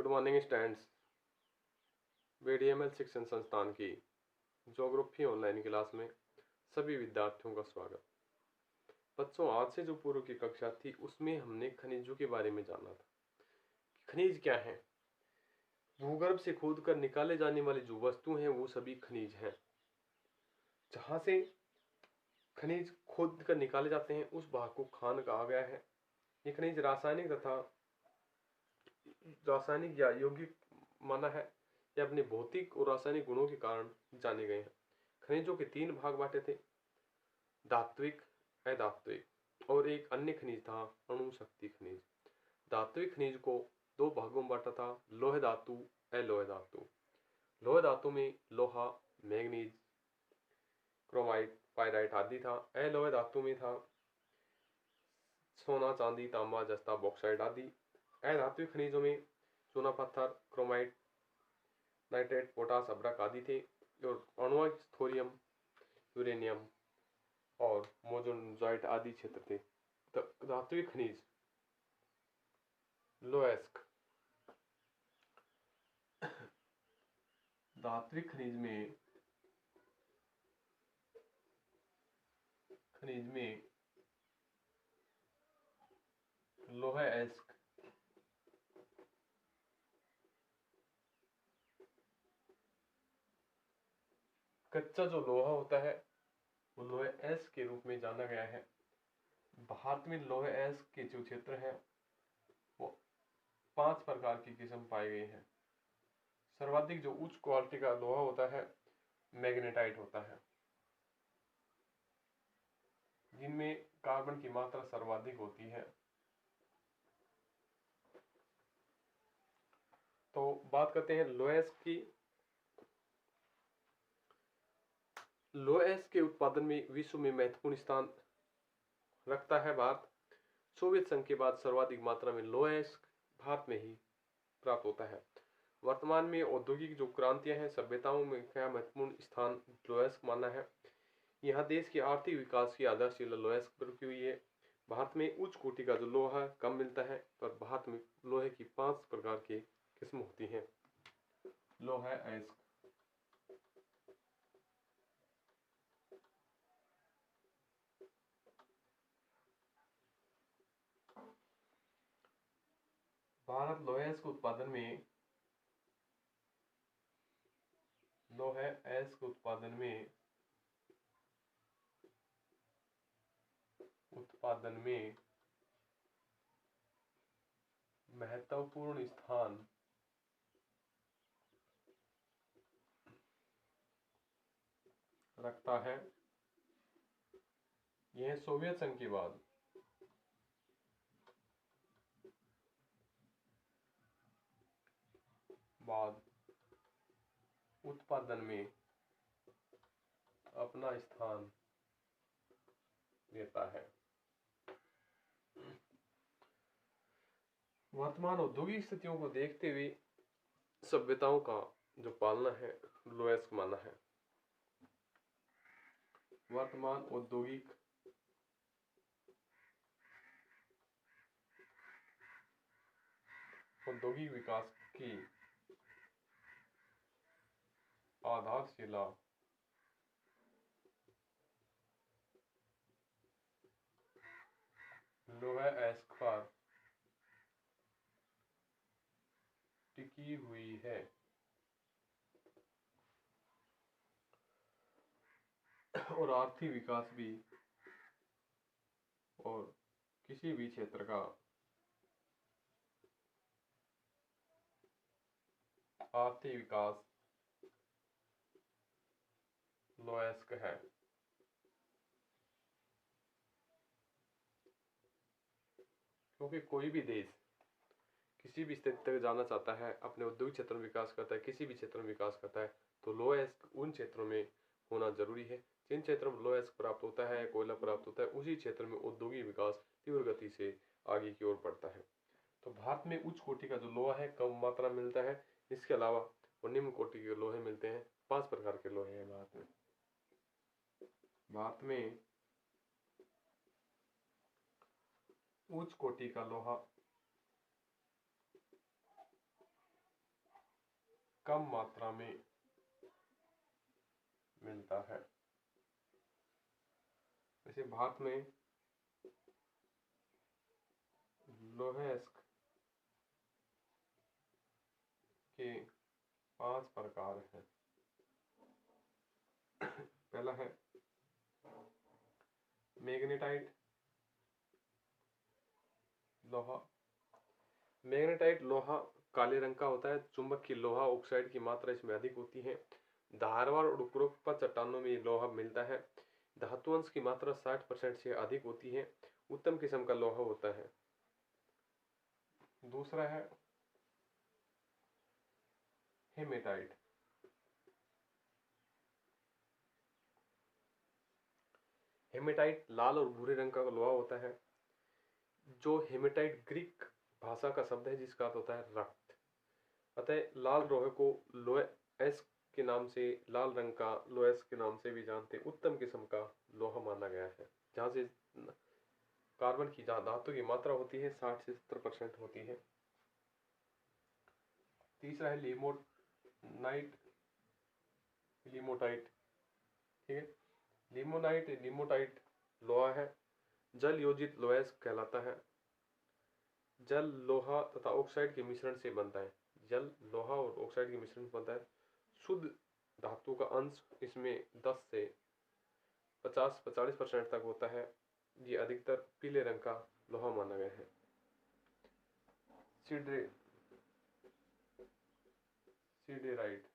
Good morning students. बीडीएमएल शिक्षण संस्थान की ज्योग्राफी ऑनलाइन क्लास में सभी विद्यार्थियों का स्वागत। बच्चों, आज से जो पूर्व की कक्षा थी उसमें हमने खनिजों के बारे में जाना था। खनिज क्या है? भूगर्भ से खोद कर निकाले जाने वाली जो वस्तु हैं वो सभी खनिज हैं। जहां से खनिज खोद कर निकाले जाते हैं उस भाग को खान कहा गया है। ये खनिज रासायनिक या यौगिक माना है या अपने भौतिक और रासायनिक गुणों के कारण जाने गए हैं। खनिजों के तीन भाग बांटे थे, धात्विक, अधात्विक और एक अन्य खनिज था अणुशक्ति खनिज। धात्विक खनिज को दो भागों में बांटा था, लोह धातु, अलोह धातु। लोह धातु में लोहा, मैग्नीज, क्रोमाइट, पायराइट आदि था। अलोह धातु में था सोना, चांदी, तांबा, जस्ता, बॉक्साइट आदि। अधात्विक खनिजों में चूना पत्थर, क्रोमाइट, नाइट्रेट, पोटास, अभ्रक आदि थे। और अणुज थोरियम, यूरेनियम और मोजोनजाइट आदि क्षेत्र थे। धात्विक खनिज लोएस्क। धात्विक खनिज में लोहा एस्क, कच्चा जो लोहा होता है वो लोहे एस्क के रूप में जाना गया है। भारत में लोहे एस्क के जो क्षेत्र हैं वो 5 प्रकार की किस्म पाई गई हैं। सर्वाधिक जो उच्च क्वालिटी का लोहा होता है मैग्नेटाइट होता है, जिनमें कार्बन की मात्रा सर्वाधिक होती है। तो बात करते हैं लोएस्क की। लोएस्क के उत्पादन में विश्व में महत्वपूर्ण स्थान रखता है भारत। सोवियत संघ के बाद सर्वाधिक मात्रा में लोएस्क भारत में ही प्राप्त होता है। वर्तमान में औद्योगिक जो क्रांतियां हैं, सभ्यताओं में क्या महत्वपूर्ण स्थान लोएस्क माना है। यहाँ देश के आर्थिक विकास की आधारशिला लोएस्क पर रखी हुई है। भारत में उच्च कोटि का जो लोहा कम मिलता है, पर भारत में लोहे की 5 प्रकार की किस्म होती हैं। लोहा एस्क, भारत लोहेस्क उत्पादन में महत्वपूर्ण स्थान रखता है। यह सोवियत संघ के बाद उत्पादन में अपना स्थान देता है। वर्तमान औद्योगिक स्थितियों को देखते हुए सभ्यताओं का जो पालना है लोएस्क माना है। वर्तमान औद्योगिक विकास की आधारशिला लोहा एस्क पर टिकी हुई है। और आर्थिक विकास भी और किसी भी क्षेत्र का आर्थिक विकास लोएस्क है। क्योंकि कोई भी देश किसी भी स्थिति तक जाना चाहता है, अपने औद्योगिक क्षेत्र में विकास करता है, किसी भी क्षेत्र में विकास करता है, तो लोएस्क उन क्षेत्रों में होना जरूरी है। जिन क्षेत्रों में लोएस्क प्राप्त होता है, कोयला प्राप्त होता है, उसी क्षेत्र में औद्योगिक विकास तीव्र गति से आगे की ओर बढ़ता है। तो भारत में उच्च कोटि का जो लोहा है कम मात्रा में मिलता है। इसके अलावा और निम्न कोटि के लोहे मिलते हैं। 5 प्रकार के लोहे हैं भारत में उच्च कोटि का लोहा कम मात्रा में मिलता है। जैसे भारत में लोहे अयस्क के 5 प्रकार हैं। पहला है मैग्नेटाइट लोहा। मैग्नेटाइट लोहा काले रंग का होता है। चुंबकीय लोहा ऑक्साइड की मात्रा इसमें अधिक होती है। धारवाड़ और उपरोक्त चट्टानों में लोहा मिलता है। धातु अंश की मात्रा 60% से अधिक होती है। उत्तम किस्म का लोहा होता है। दूसरा है हेमेटाइट। हेमेटाइट लाल और भूरे रंग का लोहा होता है। जो हेमेटाइट ग्रीक भाषा का शब्द है जिसका अर्थ होता है रक्त। अतः लाल लोहे को लोएस के नाम से, लाल रंग का लोएस के नाम से भी जानते हैं। उत्तम किस्म का लोहा माना गया है। जहाँ से कार्बन की धातु की मात्रा होती है 60 से 70% होती है। तीसरा है लिमोनाइट, लिमोटाइट। ठीक है, लिमोटाइट लोहा है। जल योजित लोहेस कहलाता है। जल लोहा तथा ऑक्साइड के मिश्रण से बनता है। जल लोहा और ऑक्साइड के मिश्रण से बनता है। शुद्ध धातु का अंश इसमें 10 से 40% तक होता है। ये अधिकतर पीले रंग का लोहा माना गया है। सिडेराइट,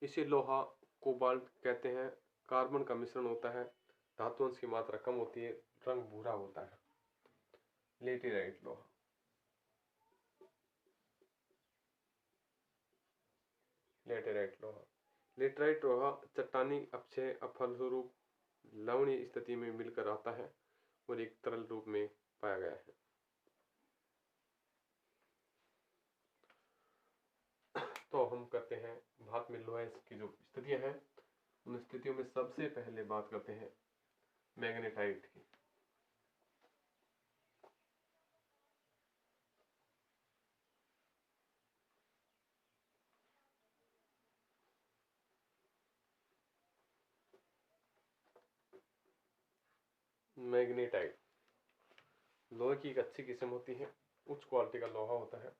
इसे लोहा कोबाल्ट कहते हैं। कार्बन का मिश्रण होता है। धातु अंश की मात्रा कम होती है। रंग भूरा होता है। लेटेराइट लोहा, लेटेराइट लोहा, लेटेराइट लोहा चट्टानी अपक्षय फलस्वरूप लवणीय स्थिति में मिलकर आता है और एक तरल रूप में पाया गया है। तो हम करते हैं भारत में लोहे की जो स्थितियां हैं, उन स्थितियों में सबसे पहले बात करते हैं मैग्नेटाइट की। मैग्नेटाइट लोहे की एक अच्छी किस्म होती है। उच्च क्वालिटी का लोहा होता है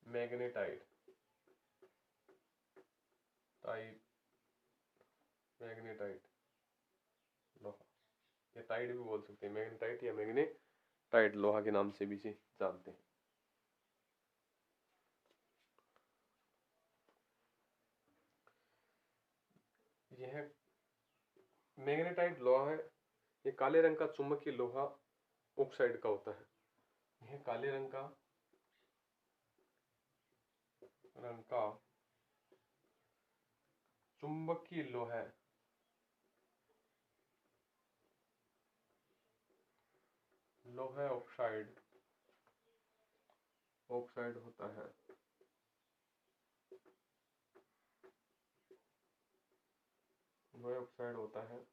मैग्नेटाइट टाइप, मैग्नेटाइट लोहा, या टाइड भी बोल सकते हैं। मैग्नेटाइट या मैग्नेटाइट लोहा के नाम से भी इसे जानते हैं। यह मैग्नेटाइट लोहा है। ये काले रंग का चुंबकीय लोहा ऑक्साइड का होता है। यह काले रंग का चुंबकीय लोहा है। लोहा ऑक्साइड होता है। लोहा ऑक्साइड होता है।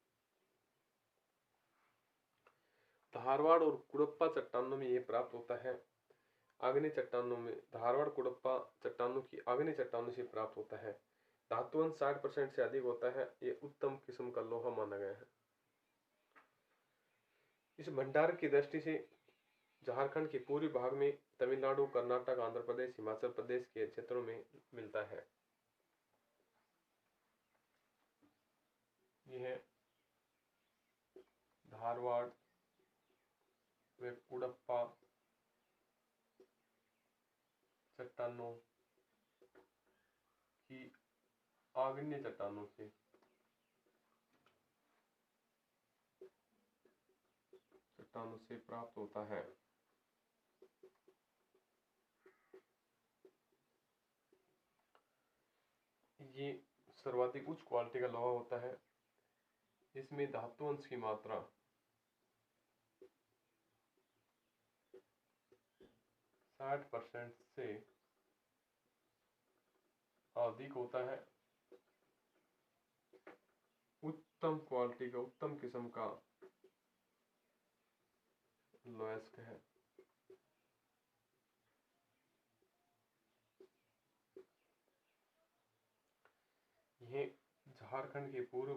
धारवाड़ और कुड़प्पा चट्टानों में यह प्राप्त होता है। आग्नेय चट्टानों में, धारवाड़ कुड़प्पा चट्टानों की आग्नेय चट्टानों से प्राप्त होता है। धातु अंश 60% से अधिक होता है। ये उत्तम किस्म का लोहा माना गया है। इस भंडार की दृष्टि से झारखंड के पूर्वी भाग में, तमिलनाडु, कर्नाटक, आंध्र प्रदेश, हिमाचल प्रदेश के क्षेत्रों में मिलता है। यह धारवाड़ व कुड़प्पा चट्टानों की आग्नेय चट्टानों से प्राप्त होता है। ये सर्वाधिक उच्च क्वालिटी का लोहा होता है। इसमें धातु अंश की मात्रा 60% से अधिक होता है। उत्तम क्वालिटी का, उत्तम किस्म का लोहा है। यह झारखंड के पूर्वी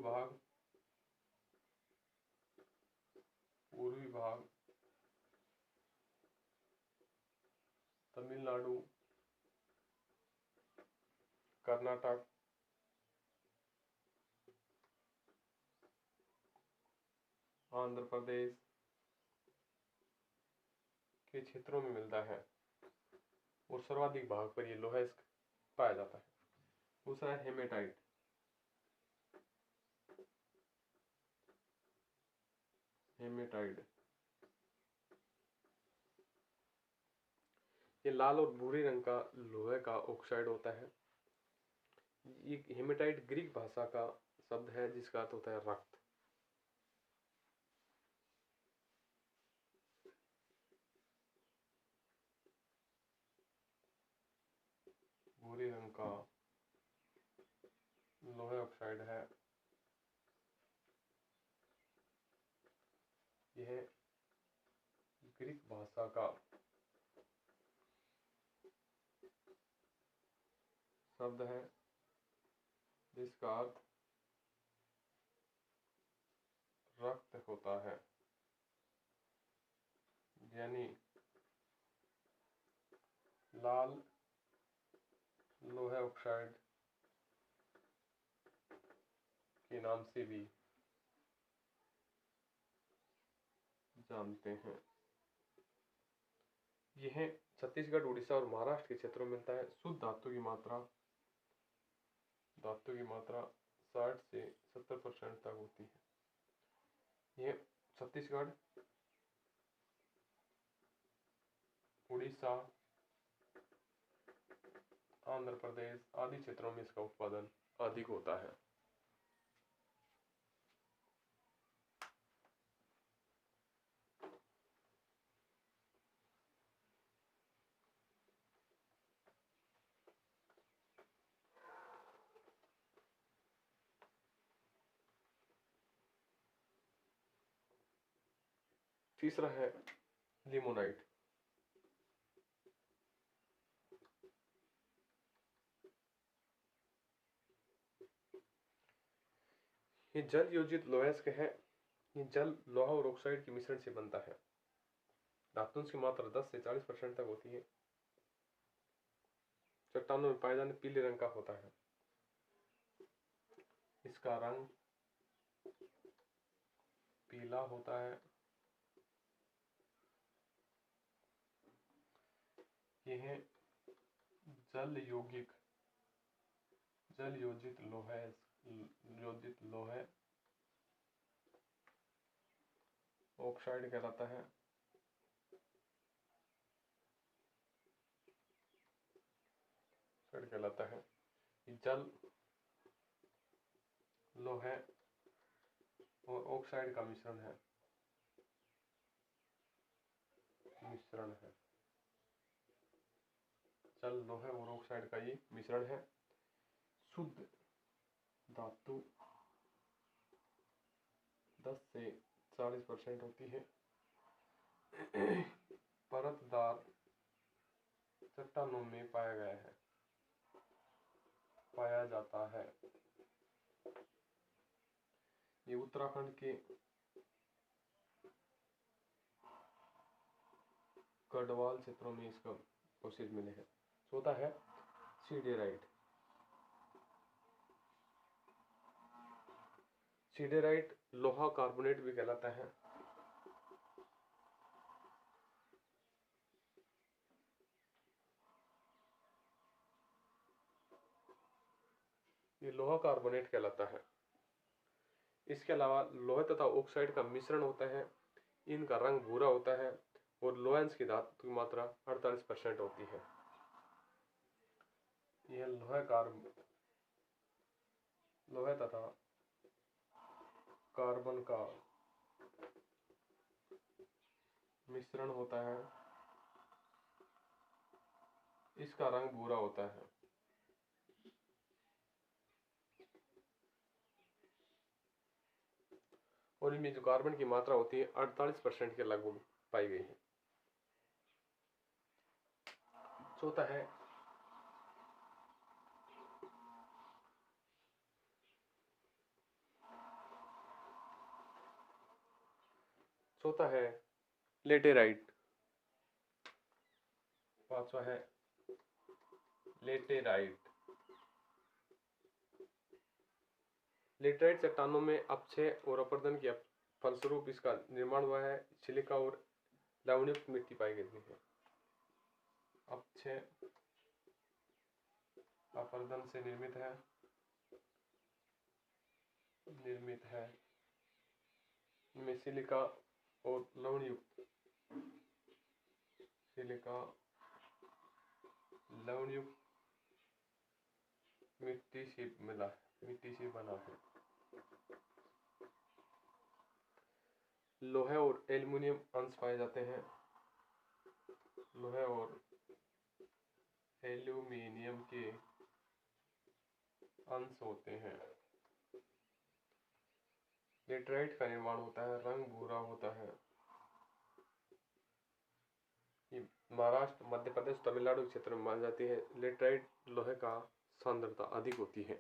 भाग, तमिलनाडु, कर्नाटक, आंध्र प्रदेश के क्षेत्रों में मिलता है और सर्वाधिक भाग पर ये लोहा पाया जाता है। दूसरा है हेमेटाइट। ये लाल और भूरे रंग का लोहे का ऑक्साइड होता है। ये हेमेटाइट ग्रीक भाषा का शब्द है जिसका अर्थ होता है रक्त। भूरे रंग का लोहे ऑक्साइड है। यह ग्रीक भाषा का शब्द है जिसका अर्थ रक्त होता है। यानी लाल लोहे ऑक्साइड के नाम से भी जानते हैं। यह छत्तीसगढ़, उड़ीसा और महाराष्ट्र के क्षेत्रों में मिलता है। शुद्ध धातु की मात्रा 60 से 70% तक होती है। यह छत्तीसगढ़, उड़ीसा, आंध्र प्रदेश आदि क्षेत्रों में इसका उत्पादन अधिक होता है। तीसरा है लिमोनाइट। ये जल योजित लोहेस्क है। ये जल लोहा और ऑक्साइड के मिश्रण से बनता है। धातुओं की मात्रा 10 से 40% तक होती है। चट्टानों में पाए जाने पीले रंग का होता है। इसका रंग पीला होता है। यह जल योजित लोहे ऑक्साइड कहलाता है। जल लोहे और ऑक्साइड का मिश्रण है। जल लोहे और ऑक्साइड का ये मिश्रण है। शुद्ध धातु 10 से 40% होती है। परतदार चट्टानों में पाया जाता है। ये उत्तराखंड के गढ़वाल क्षेत्रों में इसका अवशेष मिले हैं। चौथा है सीडेराइट। सीडेराइट लोहा कार्बोनेट भी कहलाता है। ये लोहा कार्बोनेट कहलाता है। इसके अलावा लोहे तथा ऑक्साइड का मिश्रण होता है। इनका रंग भूरा होता है और लोहेंस की धातु की मात्रा 48% होती है। यह लोहे तथा कार्बन का मिश्रण होता है। इसका रंग भूरा होता है। और इनमें जो कार्बन की मात्रा होती है 48% के लगभग पाई गई है। चौथा है चौथा है लेटेराइट, पांचवा है लेटेराइट। लेटेराइट चट्टानों में अपक्षय और अपरदन के फलस्वरूप इसका निर्माण हुआ है। सिलिका और लवणयुक्त मिट्टी पाई गई है। अपक्षय अपरदन से निर्मित है इनमें सिलिका और लवणयुक्त मिट्टी से बना है। लोहे और एल्युमिनियम अंश पाए जाते हैं। लोहे और एल्युमिनियम के अंश होते हैं। लेटराइट का निर्माण होता है, रंग भूरा होता है। महाराष्ट्र, मध्य प्रदेश, तमिलनाडु क्षेत्र में मानी जाती है। लेटराइट लोहे का सांद्रता अधिक होती है।